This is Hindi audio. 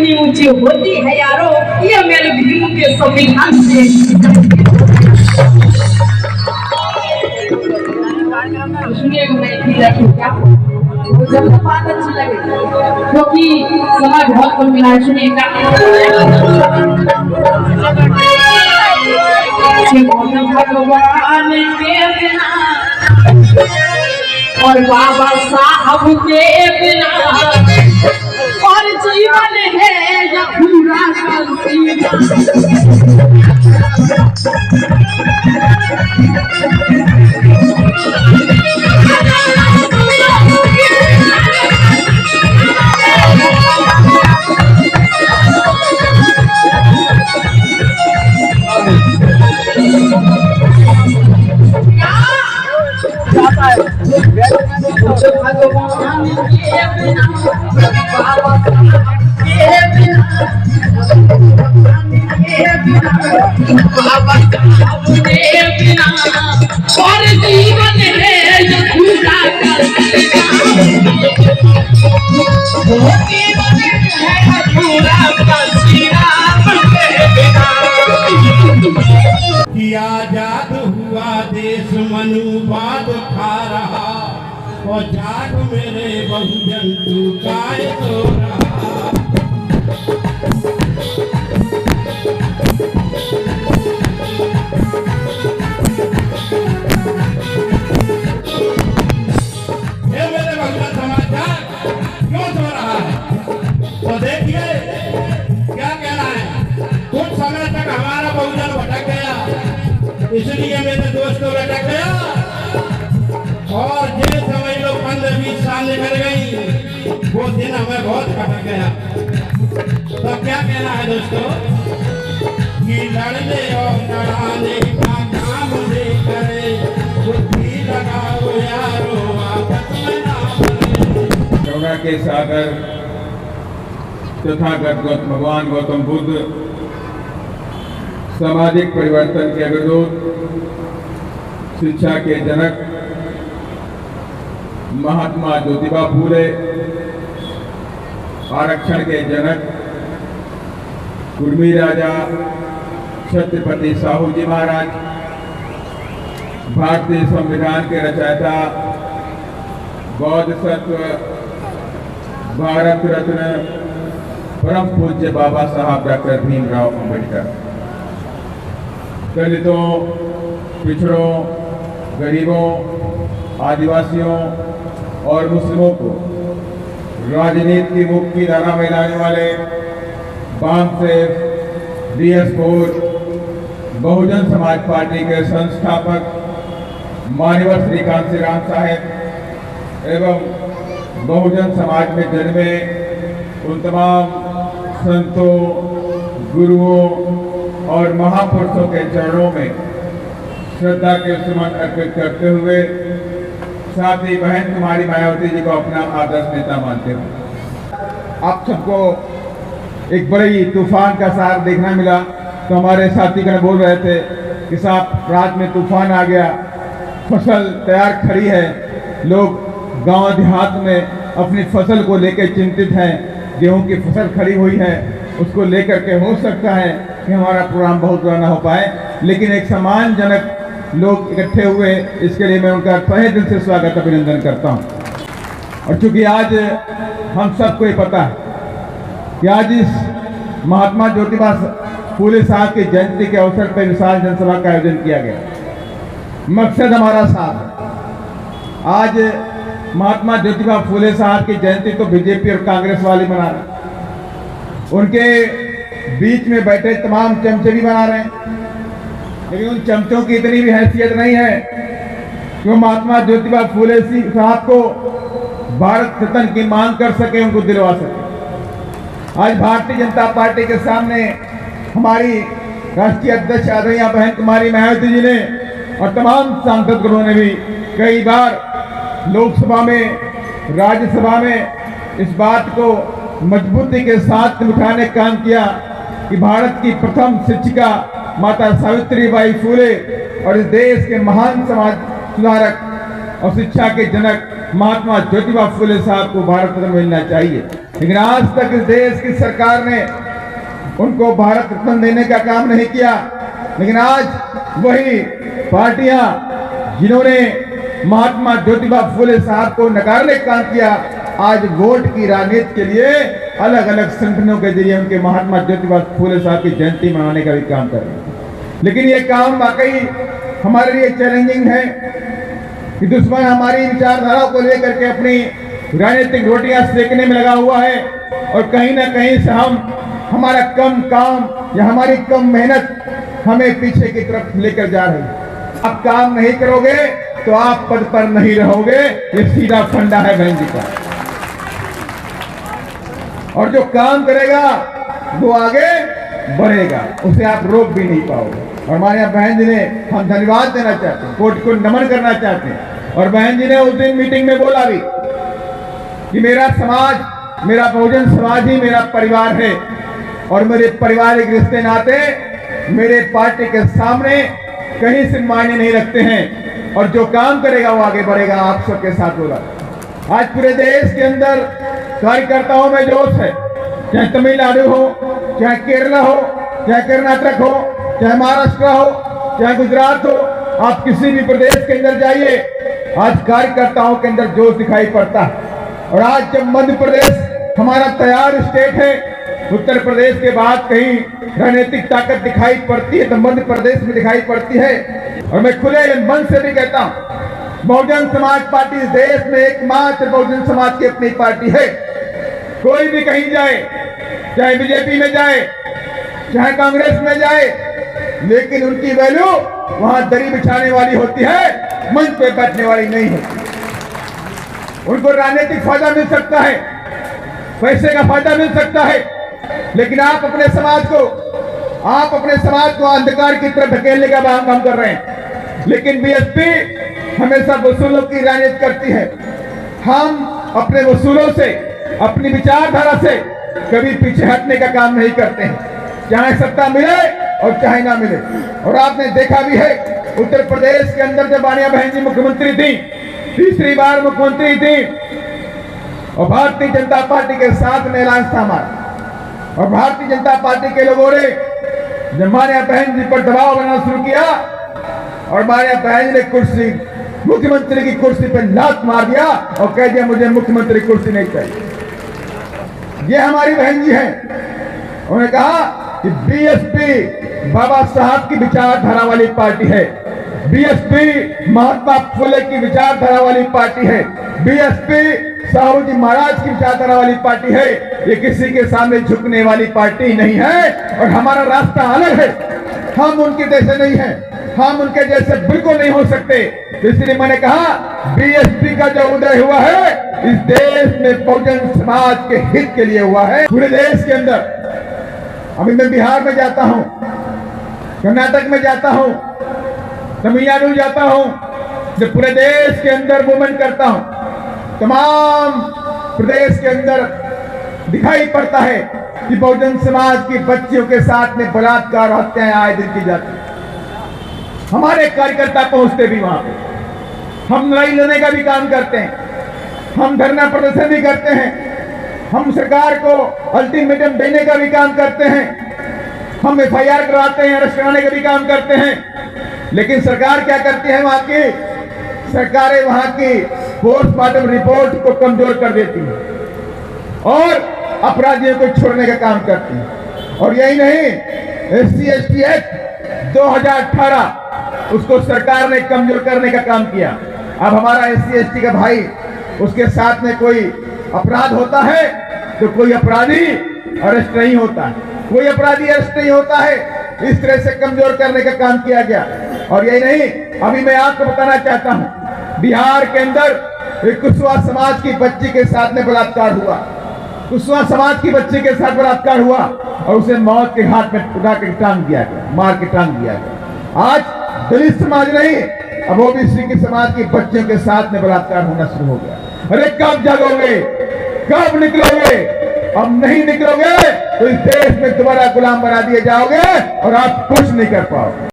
इतनी ऊंची होती है यारो, ये मेरे भीम के संविधान से। सुनिएगा मैं क्या जब बात अच्छी लगे क्योंकि समाज बहुत को मिला है। सुनिएगा भगवान के बिना और बाबा साहब के बिना और जीवन है या पूरा और जीवन है जो पूरा किया जाद हुआ देश मनुवाद खा रहा और जाग मेरे बहुजन तू काय तो रहा। तो देखिए क्या कहना है, कुछ समय तक हमारा बहुजन भटक गया, इसलिए मेरे दोस्तों भटक गया और ये समय लोग 15-20 साल निकल गई, वो दिन हमें बहुत भटक गया। तो क्या कहना है दोस्तों कि लड़ने और लड़ाने का काम नहीं करे, बुद्धि लगाओ यारो आपस में ना बने। गंगा के सागर तथागत भगवान गौतम बुद्ध सामाजिक परिवर्तन के अग्रदूत, शिक्षा के जनक महात्मा ज्योतिबा फूले, आरक्षण के जनक कुर्मी राजा छत्रपति साहू जी महाराज, भारतीय संविधान के रचयिता बौद्ध सत्व भारत रत्न परम पूज्य बाबा साहब डॉक्टर भीमराव अम्बेडकर, दलितों, पिछड़ों, गरीबों, आदिवासियों और मुस्लिमों को राजनीति की मुक्ति धारा में लाने वाले बामसेफ DS बोस बहुजन समाज पार्टी के संस्थापक माननीय श्रीकांत राम साहेब एवं बहुजन समाज में जन्मे उन तमाम संतों, गुरुओं और महापुरुषों के चरणों में श्रद्धा के सुमन अर्पित करते हुए साथ ही बहन कुमारी मायावती जी को अपना आदर्श नेता मानते हुए आप सबको एक बड़ी तूफान का सार देखना मिला। तो हमारे साथीगण बोल रहे थे कि साहब रात में तूफान आ गया, फसल तैयार खड़ी है, लोग गांव देहात में अपनी फसल को लेकर चिंतित हैं, गेहूं की फसल खड़ी हुई है, उसको लेकर के हो सकता है कि हमारा प्रोग्राम बहुत बड़ा ना हो पाए, लेकिन एक सम्मानजनक लोग इकट्ठे हुए, इसके लिए मैं उनका तहे दिल से स्वागत अभिनंदन करता हूं। और चूंकि आज हम सबको ये पता है कि आज इस महात्मा ज्योतिबा फूले साहब की जयंती के अवसर पर विशाल जनसभा का आयोजन किया गया। मकसद हमारा साथ है। आज महात्मा ज्योतिबा फूले साहब की जयंती तो बीजेपी और कांग्रेस वाले मना रहे, उनके बीच में बैठे तमाम चमचे भी बना रहे हैं, लेकिन उन चमचों की इतनी भी हैसियत नहीं है कि वो महात्मा ज्योतिबा फूले साहब को भारत रत्न की मांग कर सके, उनको दिलवा सके। आज भारतीय जनता पार्टी के सामने हमारी राष्ट्रीय अध्यक्ष आदरणीय बहन कुमारी मायावती जी ने और तमाम सांसदगणों ने भी कई बार लोकसभा में, राज्यसभा में इस बात को मजबूती के साथ उठाने का काम किया कि भारत की प्रथम शिक्षिका माता सावित्रीबाई फूले और इस देश के महान समाज सुधारक और शिक्षा के जनक महात्मा ज्योतिबा फुले साहब को भारत रत्न मिलना चाहिए, लेकिन आज तक इस देश की सरकार ने उनको भारत रत्न देने का काम नहीं किया। लेकिन आज वही पार्टियां जिन्होंने महात्मा ज्योतिबा फुले साहब को नकारने का काम किया, आज वोट की राजनीति के लिए अलग अलग संगठनों के जरिए उनके महात्मा ज्योतिबा फुले साहब की जयंती मनाने का भी काम कर रहे हैं। लेकिन ये काम वाकई हमारे लिए चैलेंजिंग है कि दुश्मन हमारी विचारधाराओं को लेकर के अपनी राजनीतिक रोटियां सेकने में लगा हुआ है और कहीं ना कहीं से हमारा कम काम या हमारी कम मेहनत हमें पीछे की तरफ लेकर जा रही है। आप काम नहीं करोगे तो आप पद पर नहीं रहोगे, ये सीधा फंडा है बहन जी का। और जो काम करेगा वो आगे बढ़ेगा, उसे आप रोक भी नहीं पाओगे। और हमारे यहाँ बहन जी ने हम धन्यवाद देना चाहते हैं, कोर्ट को नमन करना चाहते हैं। और बहन जी ने उस दिन मीटिंग में बोला भी कि मेरा समाज, मेरा बहुजन समाज ही मेरा परिवार है और मेरे पारिवारिक रिश्ते नाते मेरे पार्टी के सामने कहीं से मायने नहीं रखते हैं और जो काम करेगा वो आगे बढ़ेगा। आप सबके साथ बोला। आज पूरे देश के अंदर कार्यकर्ताओं में जोश है, चाहे तमिलनाडु हो, चाहे केरला हो, चाहे कर्नाटक हो, चाहे महाराष्ट्र हो, चाहे गुजरात हो, आप किसी भी प्रदेश के अंदर जाइए, आज कार्यकर्ताओं के अंदर जोश दिखाई पड़ता है। और आज जब मध्य प्रदेश हमारा तैयार स्टेट है, उत्तर प्रदेश के बाद कहीं राजनीतिक ताकत दिखाई पड़ती है तो मध्य प्रदेश में दिखाई पड़ती है। और मैं खुले मन से भी कहता हूं, बहुजन समाज पार्टी इस देश में एकमात्र बहुजन समाज की अपनी पार्टी है। कोई भी कहीं जाए, चाहे बीजेपी में जाए, चाहे कांग्रेस में जाए, लेकिन उनकी वैल्यू वहां दरी बिछाने वाली होती है, मंच पे बैठने वाली नहीं होती। उनको राजनीतिक फायदा मिल सकता है, पैसे का फायदा मिल सकता है, लेकिन आप अपने समाज को अंधकार की तरफ धकेलने का काम कर रहे हैं। लेकिन बीएसपी हमेशा वसूलों की राजनीति करती है। हम अपने वसूलों से, अपनी विचारधारा से कभी पीछे हटने का काम नहीं करते हैं, चाहे सत्ता मिले और चाहे ना मिले। और आपने देखा भी है, उत्तर प्रदेश के अंदर जब बानिया बहन जी मुख्यमंत्री थी, तीसरी बार मुख्यमंत्री थी, और भारतीय जनता पार्टी के साथ में एलायंस था हमारा, और भारतीय जनता पार्टी के लोगों ने जब मानिया बहन जी पर दबाव बनाना शुरू किया और मानिया बहन ने कुर्सी, मुख्यमंत्री की कुर्सी पर लात मार दिया और कह दिया मुझे मुख्यमंत्री कुर्सी नहीं चाहिए। ये हमारी बहन जी हैं। उन्होंने कहा कि बीएसपी बाबा साहब की विचारधारा वाली पार्टी है, बीएसपी महात्मा फुले की विचारधारा वाली पार्टी है, बीएसपी साहू जी महाराज की विचारधारा वाली पार्टी है। ये किसी के सामने झुकने वाली पार्टी नहीं है और हमारा रास्ता अलग है। हम उनके जैसे नहीं हैं, हम उनके जैसे बिल्कुल नहीं हो सकते। इसलिए मैंने कहा बीएसपी का जो उदय हुआ है इस देश में बहुजन समाज के हित के लिए हुआ है। पूरे देश के अंदर अभी मैं बिहार में जाता हूं, कर्नाटक में जाता हूं, तमिलनाडु जाता हूं, जब पूरे देश के अंदर मूवमेंट करता हूं, तमाम प्रदेश के अंदर दिखाई पड़ता है कि बहुजन समाज की बच्चियों के साथ में बलात्कार हत्याएं आए दिन की जाती है। हमारे कार्यकर्ता पहुंचते भी वहां पे, हम लड़ाई लड़ने का भी काम करते हैं, हम धरना प्रदर्शन भी करते हैं, हम सरकार को अल्टीमेटम देने का भी काम करते हैं, हम एफआईआर कराते हैं, अरेस्ट कराने का भी काम करते हैं। लेकिन सरकार क्या करती है, वहां की सरकारें वहां की पोस्टमार्टम रिपोर्ट को कमजोर कर देती है और अपराधियों को छोड़ने का काम करती है। और यही नहीं, SC/ST एक्ट 2018 उसको सरकार ने कमजोर करने का काम किया। अब हमारा SC/ST का भाई, उसके साथ में कोई अपराध होता है तो कोई अपराधी अरेस्ट नहीं होता है, कोई अपराधी अरेस्ट नहीं होता है। इस तरह से कमजोर करने का काम किया गया। और यही नहीं, अभी मैं आपको बताना चाहता हूं, बिहार के अंदर एक कुशवाहा समाज की बच्ची के साथ में बलात्कार हुआ, कुशवाहा समाज की बच्ची के साथ बलात्कार हुआ और उसे मौत के घाट में उठा के टांग दिया गया, मार के टांग दिया गया। आज दलित समाज नहीं, अब OBC की समाज की बच्चियों के साथ में बलात्कार होना शुरू हो गया। अरे कब जागोगे, कब निकलोगे? अब नहीं निकलोगे तो इस देश में दोबारा गुलाम बना दिए जाओगे और आप कुछ नहीं कर पाओगे।